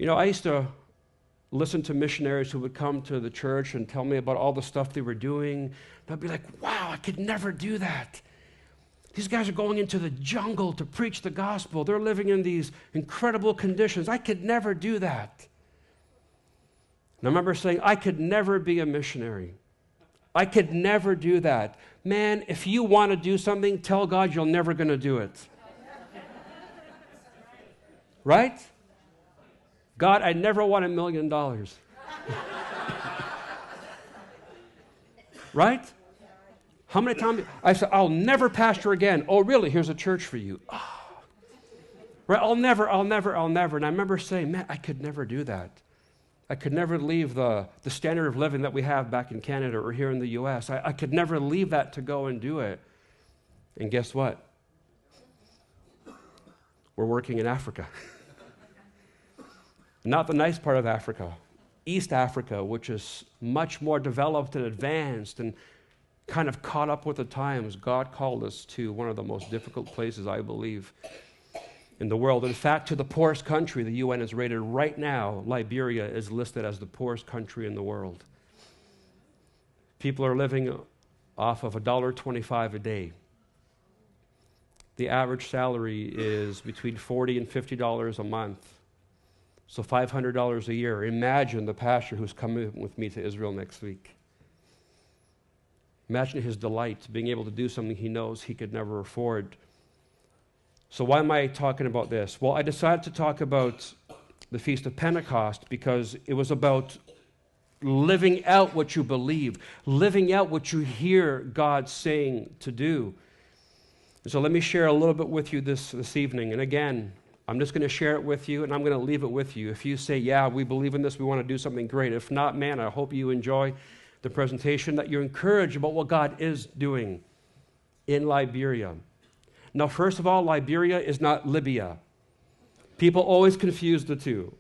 I used to listen to missionaries who would come to the church and tell me about all the stuff they were doing. And I'd be like, wow, I could never do that. These guys are going into the jungle to preach the gospel. They're living in these incredible conditions. I could never do that. And I remember saying, I could never be a missionary. I could never do that. Man, if you want to do something, tell God you're never going to do it. Right? God, I never want $1 million. Right? How many times? I said, I'll never pastor again. Oh, really? Here's a church for you. Oh. Right? I'll never. And I remember saying, man, I could never do that. I could never leave the standard of living that we have back in Canada or here in the U.S. I could never leave that to go and do it. And guess what? We're working in Africa. Not the nice part of Africa. East Africa, which is much more developed and advanced and kind of caught up with the times. God called us to one of the most difficult places, I believe, in the world. In fact, to the poorest country, the UN has rated right now, Liberia is listed as the poorest country in the world. People are living off of $1.25 a day. The average salary is between $40 and $50 a month. So $500 a year. Imagine the pastor who's coming with me to Israel next week. Imagine his delight, being able to do something he knows he could never afford. So why am I talking about this? Well, I decided to talk about the Feast of Pentecost because it was about living out what you believe, living out what you hear God saying to do. So let me share a little bit with you this evening. And again, I'm just going to share it with you, and I'm going to leave it with you. If you say, yeah, we believe in this, we want to do something great. If not, man, I hope you enjoy the presentation, that you're encouraged about what God is doing in Liberia. Now, first of all, Liberia is not Libya. People always confuse the two.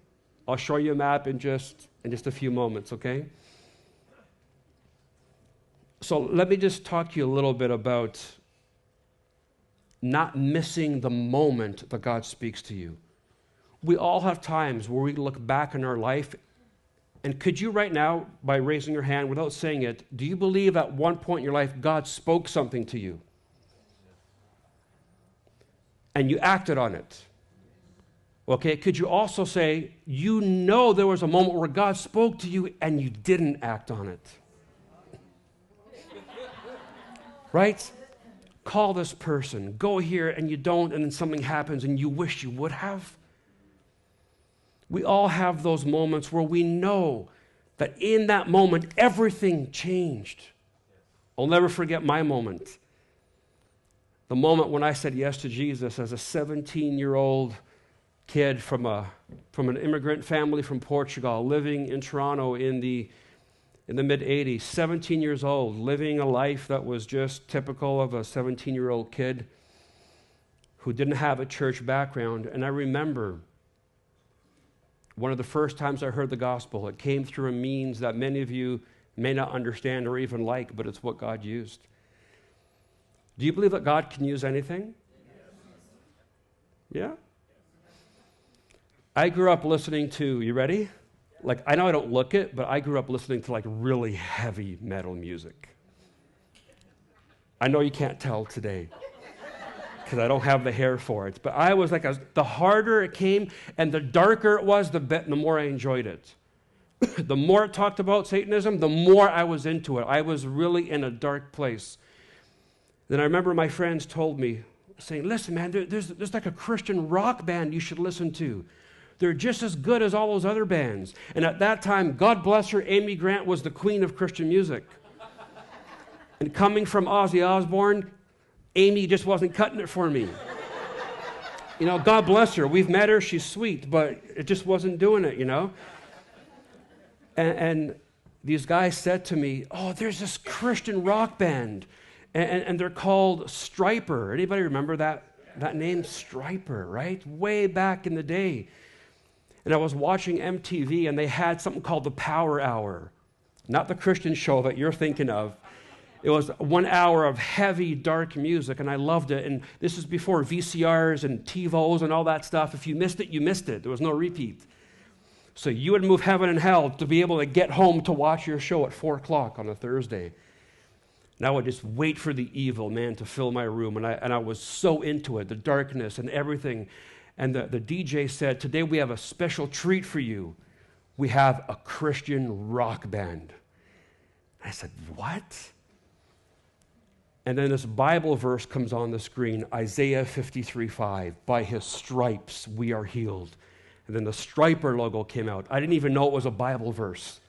I'll show you a map in just a few moments, okay? So let me just talk to you a little bit about not missing the moment that God speaks to you. We all have times where we look back in our life, and could you right now, by raising your hand without saying it, do you believe at one point in your life God spoke something to you? And you acted on it? Okay, could you also say, you know there was a moment where God spoke to you and you didn't act on it? Right? Call this person, go here, and you don't, and then something happens and you wish you would have. We all have those moments where we know that in that moment, everything changed. I'll never forget my moment. The moment when I said yes to Jesus as a 17-year-old kid from an immigrant family from Portugal, living in Toronto in the mid-'80s, 17 years old, living a life that was just typical of a 17-year-old kid who didn't have a church background. And I remember one of the first times I heard the gospel. It came through a means that many of you may not understand or even like, but it's what God used. Do you believe that God can use anything? Yeah? I grew up listening to, you ready? Like, I know I don't look it, but I grew up listening to like really heavy metal music. I know you can't tell today because I don't have the hair for it, but I was like, the harder it came and the darker it was, the more I enjoyed it. The more it talked about Satanism, the more I was into it. I was really in a dark place. Then I remember my friends told me, saying, listen, man, there's like a Christian rock band you should listen to. They're just as good as all those other bands. And at that time, God bless her, Amy Grant was the queen of Christian music. And coming from Ozzy Osbourne, Amy just wasn't cutting it for me. You know, God bless her. We've met her. She's sweet, but it just wasn't doing it, you know. And these guys said to me, oh, there's this Christian rock band, and they're called Striper. Anybody remember that name, Striper, right? Way back in the day. And I was watching MTV, and they had something called the Power Hour. Not the Christian show that you're thinking of. It was 1 hour of heavy, dark music, and I loved it. And this is before VCRs and TiVos and all that stuff. If you missed it, you missed it. There was no repeat. So you would move heaven and hell to be able to get home to watch your show at 4 o'clock on a Thursday. And I would just wait for the evil, man, to fill my room. And I was so into it, the darkness and everything. And the DJ said, today we have a special treat for you. We have a Christian rock band. I said, what? And then this Bible verse comes on the screen, Isaiah 53:5. By his stripes we are healed. And then the Striper logo came out. I didn't even know it was a Bible verse.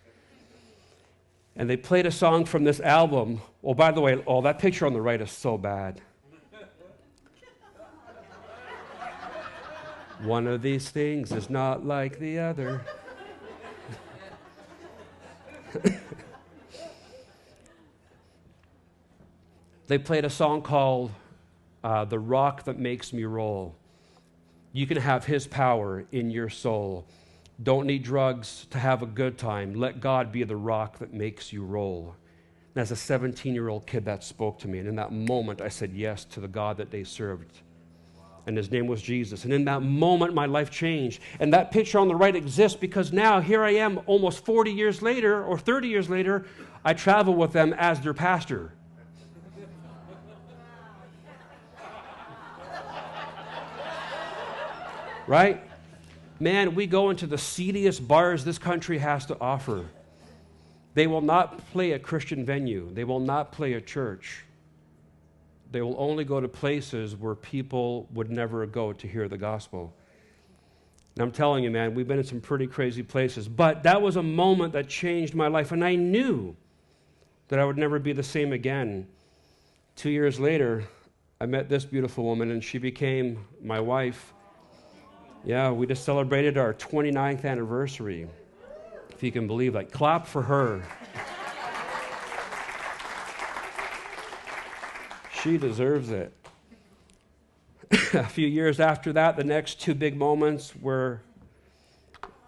And they played a song from this album. Oh, by the way, that picture on the right is so bad. One of these things is not like the other. They played a song called The Rock That Makes Me Roll. You can have his power in your soul. Don't need drugs to have a good time. Let God be the rock that makes you roll. And as a 17-year-old kid, that spoke to me. And in that moment, I said yes to the God that they served. And his name was Jesus. And in that moment, my life changed. And that picture on the right exists because now, here I am, almost 40 years later, or 30 years later, I travel with them as their pastor. Right? Man, we go into the seediest bars this country has to offer. They will not play a Christian venue. They will not play a church. They will only go to places where people would never go to hear the gospel. And I'm telling you, man, we've been in some pretty crazy places. But that was a moment that changed my life. And I knew that I would never be the same again. 2 years later, I met this beautiful woman, and she became my wife. Yeah, we just celebrated our 29th anniversary, if you can believe that. Clap for her. She deserves it. A few years after that, the next two big moments were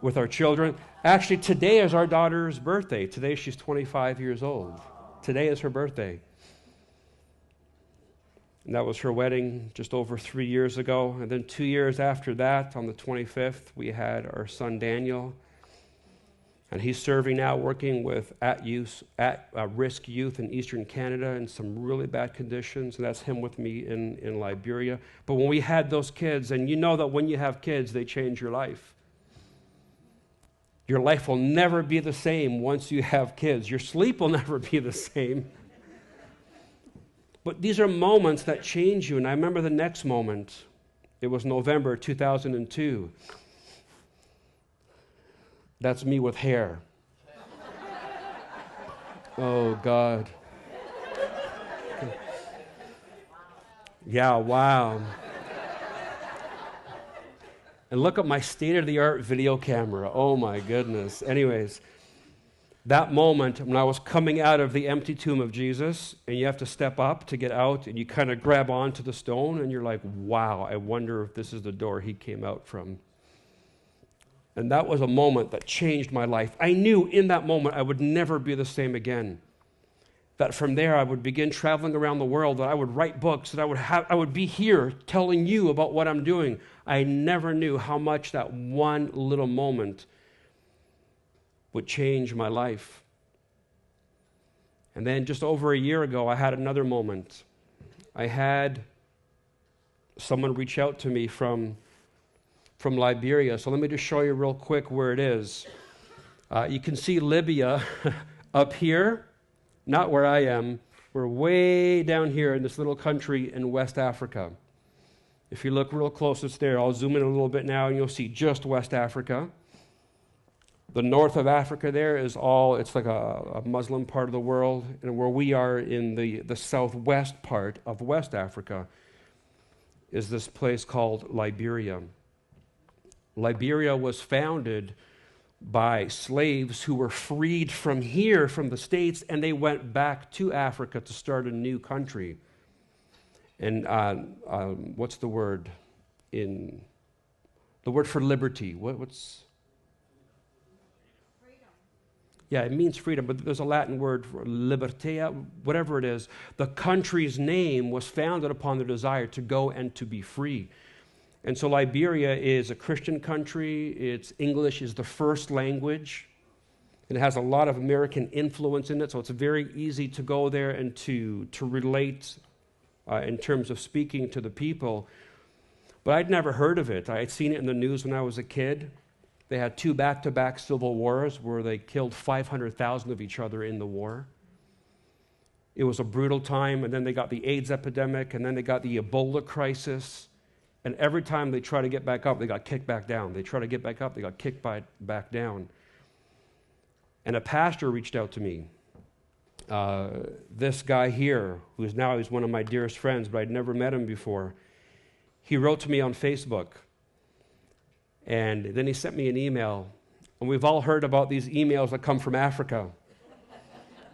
with our children. Actually, today is our daughter's birthday. Today she's 25 years old. Today is her birthday. And that was her wedding just over 3 years ago. And then 2 years after that, on the 25th, we had our son Daniel. And he's serving now, working with at-risk youth in Eastern Canada in some really bad conditions. And that's him with me in Liberia. But when we had those kids, and you know that when you have kids, they change your life. Your life will never be the same once you have kids. Your sleep will never be the same. But these are moments that change you. And I remember the next moment. It was November 2002. That's me with hair. Oh, God. Yeah, wow. And look at my state-of-the-art video camera. Oh, my goodness. Anyways, that moment when I was coming out of the empty tomb of Jesus, and you have to step up to get out, and you kind of grab onto the stone, and you're like, wow, I wonder if this is the door he came out from. And that was a moment that changed my life. I knew in that moment I would never be the same again. That from there I would begin traveling around the world, that I would write books, that I would be here telling you about what I'm doing. I never knew how much that one little moment would change my life. And then just over a year ago, I had another moment. I had someone reach out to me from Liberia. So let me just show you real quick where it is. You can see Libya up here, not where I am. We're way down here in this little country in West Africa. If you look real close, it's there. I'll zoom in a little bit now, and you'll see just West Africa. The north of Africa there is it's like a Muslim part of the world, and where we are in the southwest part of West Africa is this place called Liberia. Liberia was founded by slaves who were freed from here, from the States, and they went back to Africa to start a new country. And what's the word? The word for liberty. What's? Freedom. Yeah, it means freedom, but there's a Latin word for libertia, whatever it is. The country's name was founded upon the desire to go and to be free. And so Liberia is a Christian country. Its English is the first language. It has a lot of American influence in it, so it's very easy to go there and to relate in terms of speaking to the people. But I'd never heard of it. I had seen it in the news when I was a kid. They had 2 back-to-back civil wars where they killed 500,000 of each other in the war. It was a brutal time, and then they got the AIDS epidemic, and then they got the Ebola crisis. And every time they try to get back up, they got kicked back down. They try to get back up, they got kicked back down. And a pastor reached out to me. This guy here, who's now he's one of my dearest friends, but I'd never met him before. He wrote to me on Facebook. And then he sent me an email. And we've all heard about these emails that come from Africa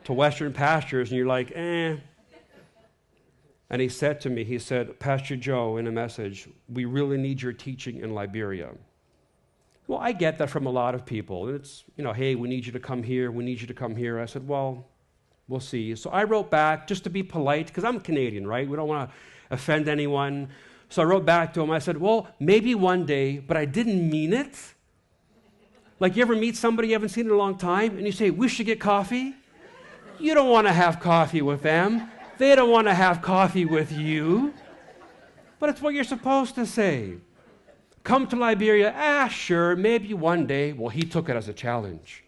to Western pastors, and you're like, eh. And he said to me, he said, Pastor Joe, in a message, we really need your teaching in Liberia. Well, I get that from a lot of people. It's, hey, we need you to come here, we need you to come here. I said, well, we'll see. So I wrote back just to be polite, because I'm Canadian, right? We don't want to offend anyone. So I wrote back to him. I said, well, maybe one day, but I didn't mean it. Like, you ever meet somebody you haven't seen in a long time, and you say, we should get coffee? You don't want to have coffee with them. They don't want to have coffee with you. But it's what you're supposed to say. Come to Liberia, sure, maybe one day. Well, he took it as a challenge.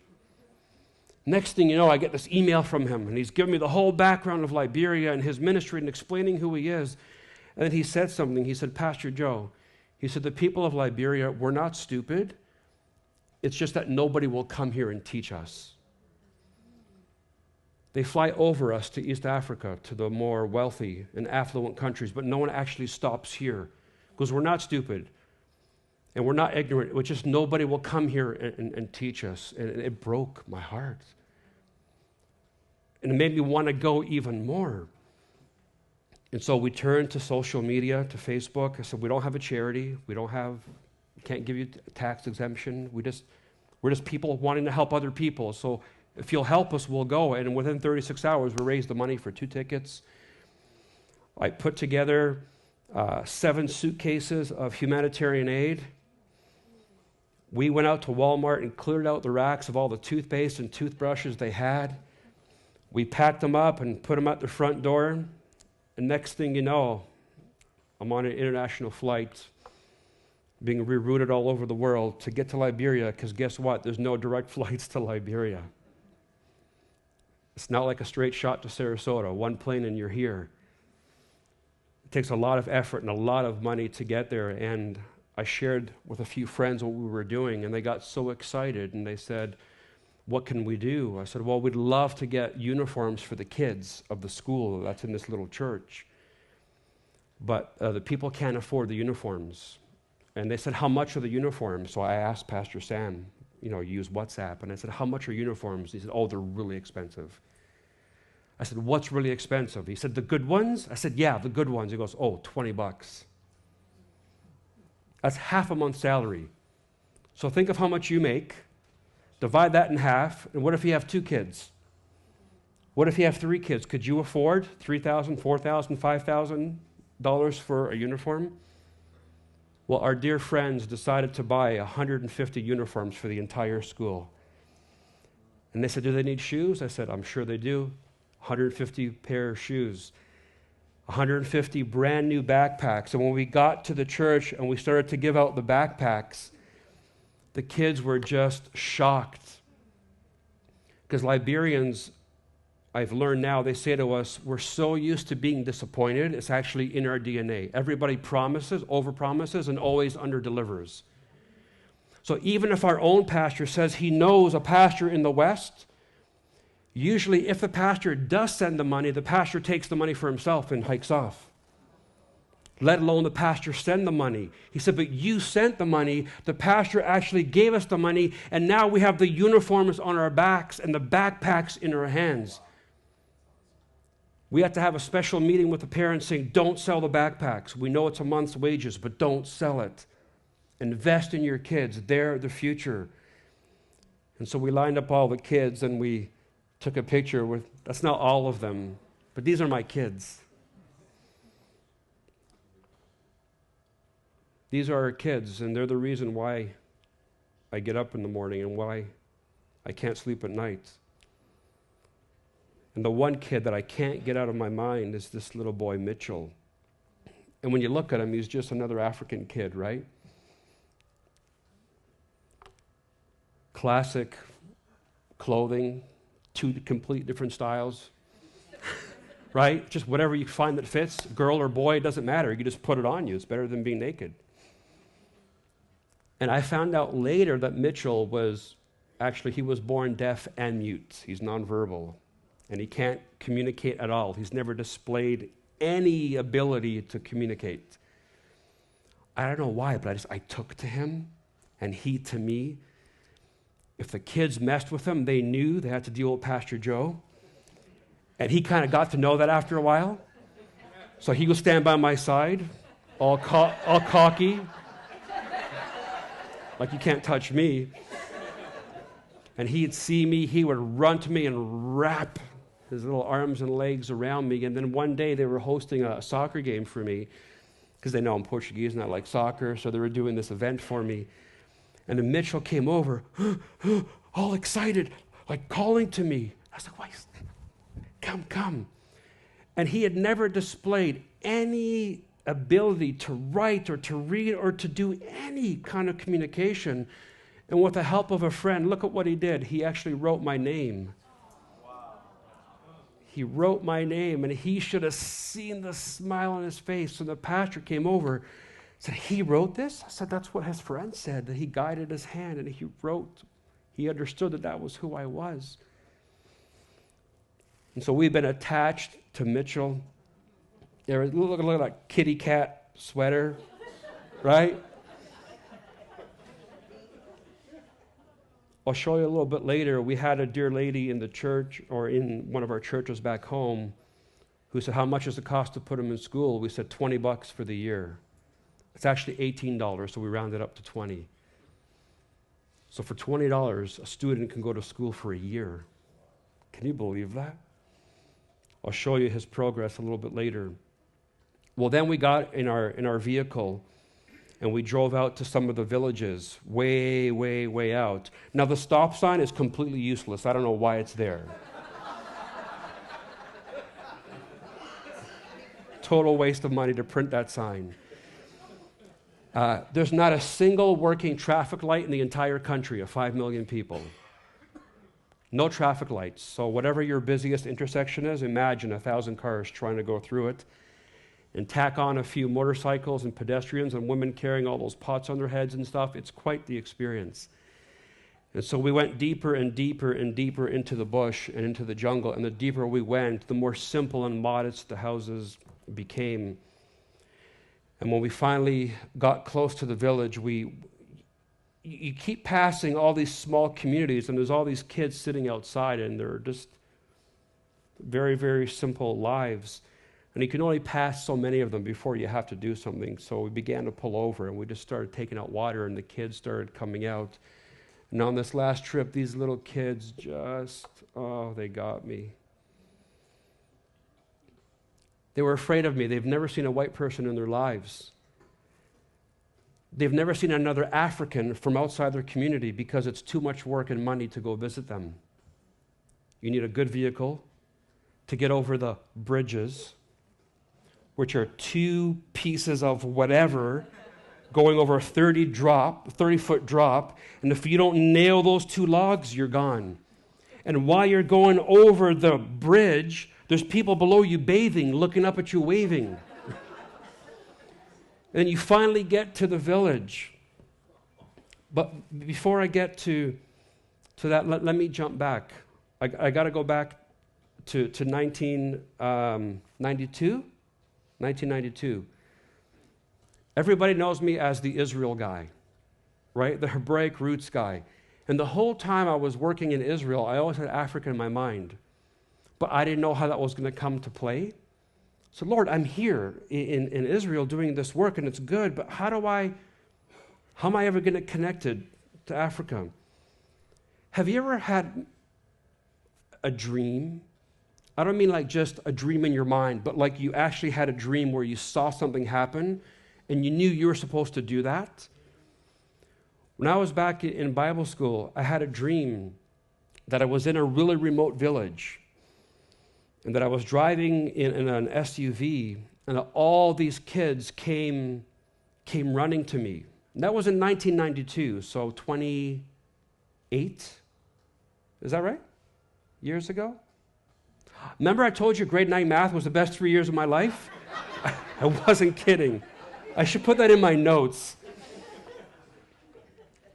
Next thing you know, I get this email from him, and he's giving me the whole background of Liberia and his ministry and explaining who he is. And then he said something. He said, Pastor Joe, he said, the people of Liberia, we're not stupid. It's just that nobody will come here and teach us. They fly over us to East Africa, to the more wealthy and affluent countries, but no one actually stops here because we're not stupid and we're not ignorant. It's just nobody will come here and teach us. And it broke my heart. And it made me want to go even more. And so we turned to social media, to Facebook. I said, we don't have a charity. We can't give you tax exemption. We're just people wanting to help other people. So if you'll help us, we'll go. And within 36 hours, we raised the money for 2 tickets. I put together 7 suitcases of humanitarian aid. We went out to Walmart and cleared out the racks of all the toothpaste and toothbrushes they had. We packed them up and put them at the front door. And next thing you know, I'm on an international flight being rerouted all over the world to get to Liberia, because guess what? There's no direct flights to Liberia. It's not like a straight shot to Sarasota, 1 plane and you're here. It takes a lot of effort and a lot of money to get there. And I shared with a few friends what we were doing, and they got so excited, and they said, what can we do? I said, well, we'd love to get uniforms for the kids of the school that's in this little church. But the people can't afford the uniforms. And they said, how much are the uniforms? So I asked Pastor Sam, use WhatsApp. And I said, how much are uniforms? He said, oh, they're really expensive. I said, what's really expensive? He said, the good ones? I said, yeah, the good ones. He goes, oh, $20. That's half a month's salary. So think of how much you make. Divide that in half. And what if you have 2 kids? What if you have 3 kids? Could you afford $3,000, $4,000, $5,000 for a uniform? Well, our dear friends decided to buy 150 uniforms for the entire school. And they said, do they need shoes? I said, I'm sure they do. 150 pair of shoes. 150 brand new backpacks. And when we got to the church and we started to give out the backpacks, the kids were just shocked. Because Liberians, I've learned now, they say to us, we're so used to being disappointed, it's actually in our DNA. Everybody promises, overpromises, and always underdelivers. So even if our own pastor says he knows a pastor in the West, usually if the pastor does send the money, the pastor takes the money for himself and hikes off. Let alone the pastor send the money. He said, but you sent the money. The pastor actually gave us the money, and now we have the uniforms on our backs and the backpacks in our hands. We have to have a special meeting with the parents saying, don't sell the backpacks. We know it's a month's wages, but don't sell it. Invest in your kids. They're the future. And so we lined up all the kids, and we took a picture with, that's not all of them, but these are my kids. These are our kids, and they're the reason why I get up in the morning and why I can't sleep at night. And the one kid that I can't get out of my mind is this little boy, Mitchell. And when you look at him, he's just another African kid, right? Classic clothing, two complete different styles, right? Just whatever you find that fits, girl or boy, it doesn't matter. You just put it on you. It's better than being naked. And I found out later that Mitchell he was born deaf and mute. He's nonverbal, and he can't communicate at all. He's never displayed any ability to communicate. I don't know why, but I took to him, and he to me. If the kids messed with him, they knew they had to deal with Pastor Joe. And he kind of got to know that after a while. So he would stand by my side, all cocky, like you can't touch me. And he'd see me, he would run to me and wrap his little arms and legs around me. And then one day they were hosting a soccer game for me, because they know I'm Portuguese and I like soccer, so they were doing this event for me. And then Mitchell came over, all excited, like calling to me. I was like, why? Come. And he had never displayed any ability to write or to read or to do any kind of communication. And with the help of a friend, look at what he did. He actually wrote my name. He wrote my name, and he should have seen the smile on his face. So the pastor came over, said, he wrote this? I said, that's what his friend said, that he guided his hand and he wrote. He understood that was who I was. And so we've been attached to Mitchell. Look at that kitty cat sweater, right? I'll show you a little bit later. We had a dear lady in the church, or in one of our churches back home, who said, how much does it cost to put him in school? We said $20 for the year. It's actually $18, so we rounded up to 20. So for $20, a student can go to school for a year. Can you believe that? I'll show you his progress a little bit later. Well, then we got in our vehicle, and we drove out to some of the villages, way, way, way out. Now, the stop sign is completely useless. I don't know why it's there. Total waste of money to print that sign. There's not a single working traffic light in the entire country of 5 million people. No traffic lights. So whatever your busiest intersection is, imagine 1,000 cars trying to go through it. And tack on a few motorcycles and pedestrians and women carrying all those pots on their heads and stuff. It's quite the experience. And so we went deeper and deeper and deeper into the bush and into the jungle. And the deeper we went, the more simple and modest the houses became. And when we finally got close to the village, you keep passing all these small communities, and there's all these kids sitting outside, and they're just very, very simple lives. And you can only pass so many of them before you have to do something. So we began to pull over, and we just started taking out water, and the kids started coming out. And on this last trip, these little kids they got me. They were afraid of me. They've never seen a white person in their lives. They've never seen another African from outside their community because it's too much work and money to go visit them. You need a good vehicle to get over the bridges, which are 2 pieces of whatever going over a 30-foot drop, and if you don't nail those 2 logs, you're gone. And while you're going over the bridge, there's people below you bathing, looking up at you, waving. And you finally get to the village. But before I get to that, let me jump back. I got to go back to 1992. Everybody knows me as the Israel guy, right? The Hebraic roots guy. And the whole time I was working in Israel, I always had Africa in my mind. But I didn't know how that was going to come to play. So, Lord, I'm here in Israel doing this work, and it's good, but how am I ever going to get connected to Africa? Have you ever had a dream? I don't mean like just a dream in your mind, but like you actually had a dream where you saw something happen, and you knew you were supposed to do that. When I was back in Bible school, I had a dream that I was in a really remote village and that I was driving in an SUV, and all these kids came running to me. And that was in 1992, so 28, is that right? Years ago? Remember I told you grade 9 math was the best 3 years of my life? I wasn't kidding. I should put that in my notes.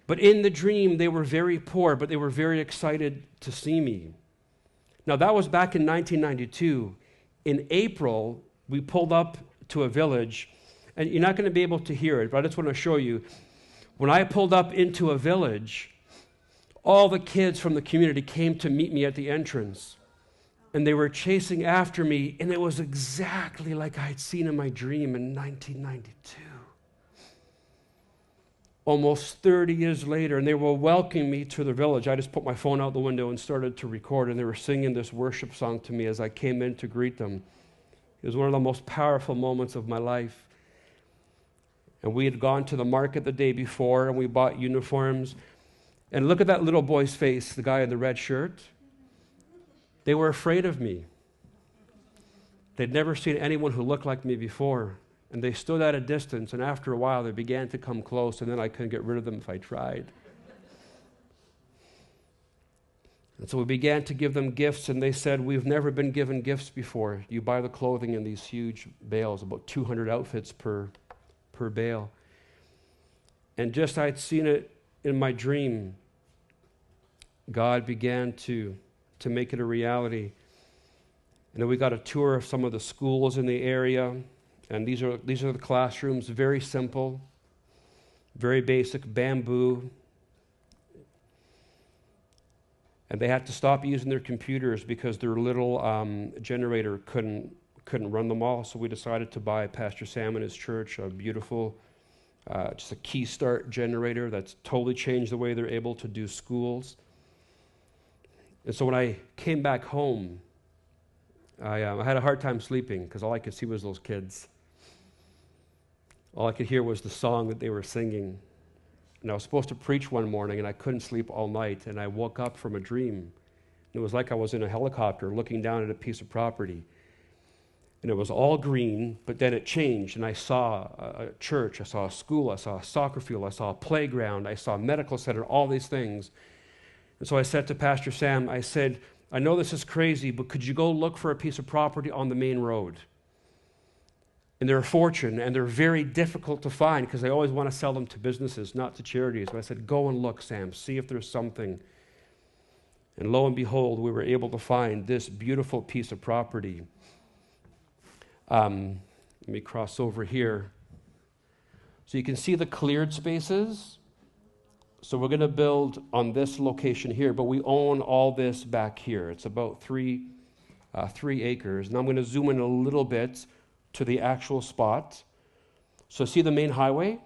But in the dream, they were very poor, but they were very excited to see me. Now, that was back in 1992. In April, we pulled up to a village, and you're not going to be able to hear it, but I just want to show you. When I pulled up into a village, all the kids from the community came to meet me at the entrance, and they were chasing after me, and it was exactly like I had seen in my dream in 1992. Almost 30 years later, and they were welcoming me to the village. I just put my phone out the window and started to record, and they were singing this worship song to me as I came in to greet them. It was one of the most powerful moments of my life. And we had gone to the market the day before, and we bought uniforms. And look at that little boy's face, the guy in the red shirt. They were afraid of me. They'd never seen anyone who looked like me before. And they stood at a distance, and after a while, they began to come close, and then I couldn't get rid of them if I tried. And so we began to give them gifts, and they said, "We've never been given gifts before. You buy the clothing in these huge bales, about 200 outfits per bale." And just I'd seen it in my dream, God began to make it a reality. And then we got a tour of some of the schools in the area. And these are the classrooms, very simple, very basic, bamboo. And they had to stop using their computers because their little generator couldn't run them all. So we decided to buy Pastor Sam and his church a beautiful, just a key start generator that's totally changed the way they're able to do schools. And so when I came back home, I had a hard time sleeping because all I could see was those kids. All I could hear was the song that they were singing. And I was supposed to preach one morning, and I couldn't sleep all night, and I woke up from a dream. It was like I was in a helicopter looking down at a piece of property. And it was all green, but then it changed, and I saw a church, I saw a school, I saw a soccer field, I saw a playground, I saw a medical center, all these things. And so I said to Pastor Sam, I said, "I know this is crazy, but could you go look for a piece of property on the main road?" And they're a fortune, and they're very difficult to find because they always want to sell them to businesses, not to charities. But I said, "Go and look, Sam, see if there's something." And lo and behold, we were able to find this beautiful piece of property. Let me cross over here. So you can see the cleared spaces. So we're going to build on this location here, but we own all this back here. It's about 3 acres. And I'm going to zoom in a little bit to the actual spot. So see the main highway?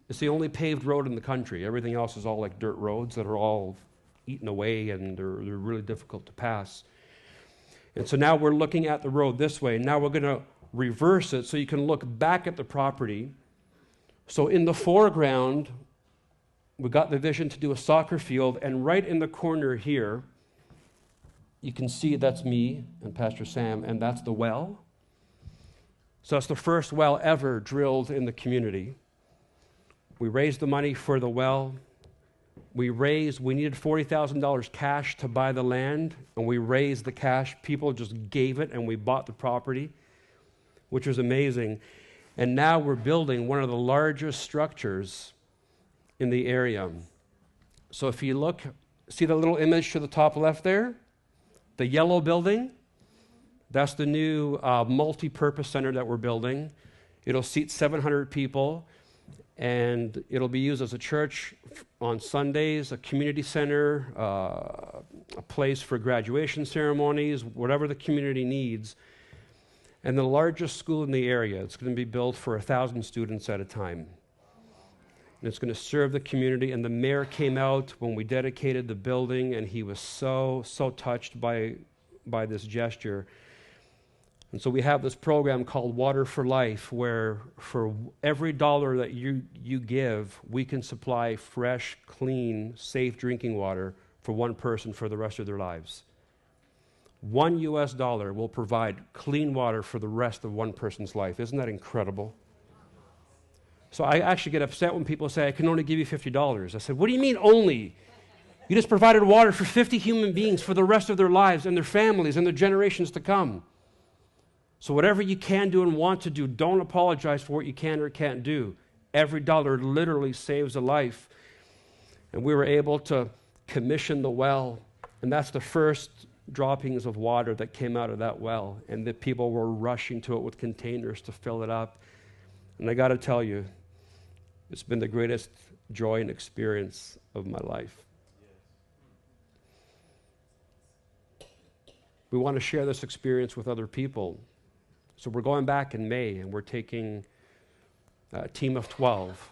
It's the only paved road in the country. Everything else is all like dirt roads that are all eaten away, and they're really difficult to pass. And so now we're looking at the road this way. Now we're going to reverse it so you can look back at the property. So in the foreground, we got the vision to do a soccer field, and right in the corner here, you can see that's me and Pastor Sam, and that's the well. So it's the first well ever drilled in the community. We raised the money for the well. We needed $40,000 cash to buy the land, and we raised the cash. People just gave it, and we bought the property, which was amazing. And now we're building one of the largest structures in the area. So if you look, see the little image to the top left there? The yellow building? That's the new multi-purpose center that we're building. It'll seat 700 people, and it'll be used as a church on Sundays, a community center, a place for graduation ceremonies, whatever the community needs. And the largest school in the area. It's going to be built for 1,000 students at a time. And it's going to serve the community. And the mayor came out when we dedicated the building, and he was so touched by this gesture. And so we have this program called Water for Life, where for every dollar that you give, we can supply fresh, clean, safe drinking water for one person for the rest of their lives. $1 will provide clean water for the rest of one person's life. Isn't that incredible? So I actually get upset when people say, I can only give you $50. I said, what do you mean only? You just provided water for 50 human beings for the rest of their lives and their families and their generations to come. So whatever you can do and want to do, don't apologize for what you can or can't do. Every dollar literally saves a life. And we were able to commission the well, and that's the first droppings of water that came out of that well, and the people were rushing to it with containers to fill it up. And I got to tell you, it's been the greatest joy and experience of my life. We want to share this experience with other people. So we're going back in May, and we're taking a team of 12.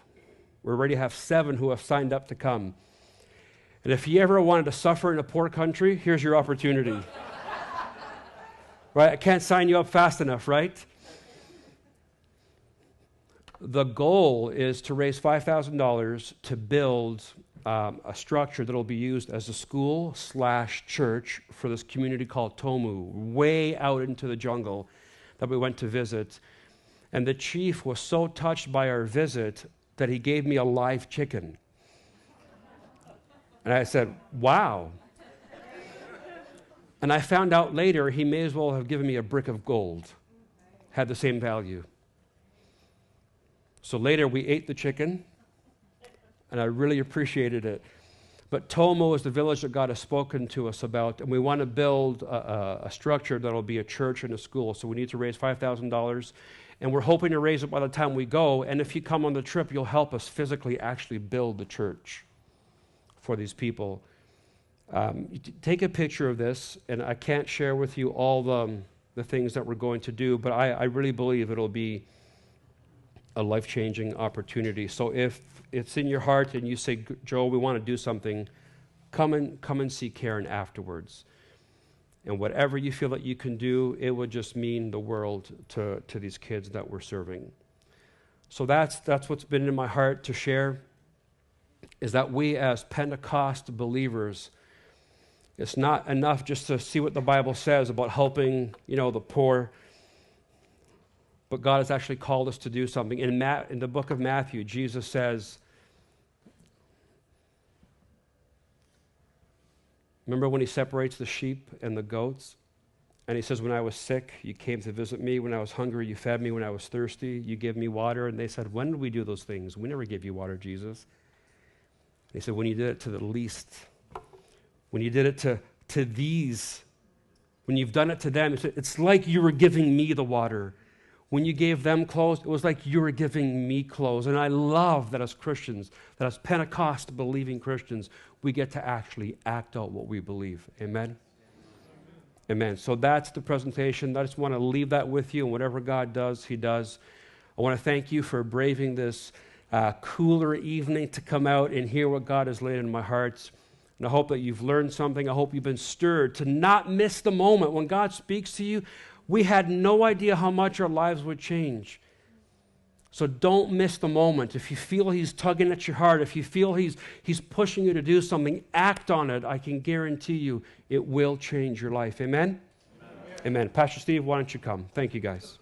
We already have 7 who have signed up to come. And if you ever wanted to suffer in a poor country, here's your opportunity. Right? I can't sign you up fast enough, right? The goal is to raise $5,000 to build a structure that will be used as a school/church for this community called Tomu, way out into the jungle that we went to visit. And the chief was so touched by our visit that he gave me a live chicken. And I said, wow. And I found out later he may as well have given me a brick of gold. Had the same value. So later we ate the chicken, and I really appreciated it. But Tomo is the village that God has spoken to us about, and we want to build a structure that will be a church and a school. So we need to raise $5,000, and we're hoping to raise it by the time we go. And if you come on the trip, you'll help us physically actually build the church for these people. Take a picture of this, and I can't share with you all the things that we're going to do, but I really believe it'll be a life-changing opportunity. So if it's in your heart and you say, Joe, we want to do something, come and see Karen afterwards. And whatever you feel that you can do, it would just mean the world to these kids that we're serving. So that's what's been in my heart to share, is that we as Pentecost believers, it's not enough just to see what the Bible says about helping, the poor, but God has actually called us to do something. In the book of Matthew, Jesus says, remember when he separates the sheep and the goats? And he says, when I was sick, you came to visit me. When I was hungry, you fed me. When I was thirsty, you gave me water. And they said, when did we do those things? We never gave you water, Jesus. He said, when you did it to the least, when you did it to these, when you've done it to them, it's like you were giving me the water. When you gave them clothes, it was like you were giving me clothes. And I love that as Christians, that as Pentecost-believing Christians, we get to actually act out what we believe. Amen? Amen. So that's the presentation. I just want to leave that with you, and whatever God does, he does. I want to thank you for braving this cooler evening to come out and hear what God has laid in my heart. And I hope that you've learned something. I hope you've been stirred to not miss the moment. When God speaks to you, we had no idea how much our lives would change. So don't miss the moment. If you feel he's tugging at your heart, if you feel he's pushing you to do something, act on it. I can guarantee you it will change your life. Amen? Amen. Pastor Steve, why don't you come? Thank you, guys.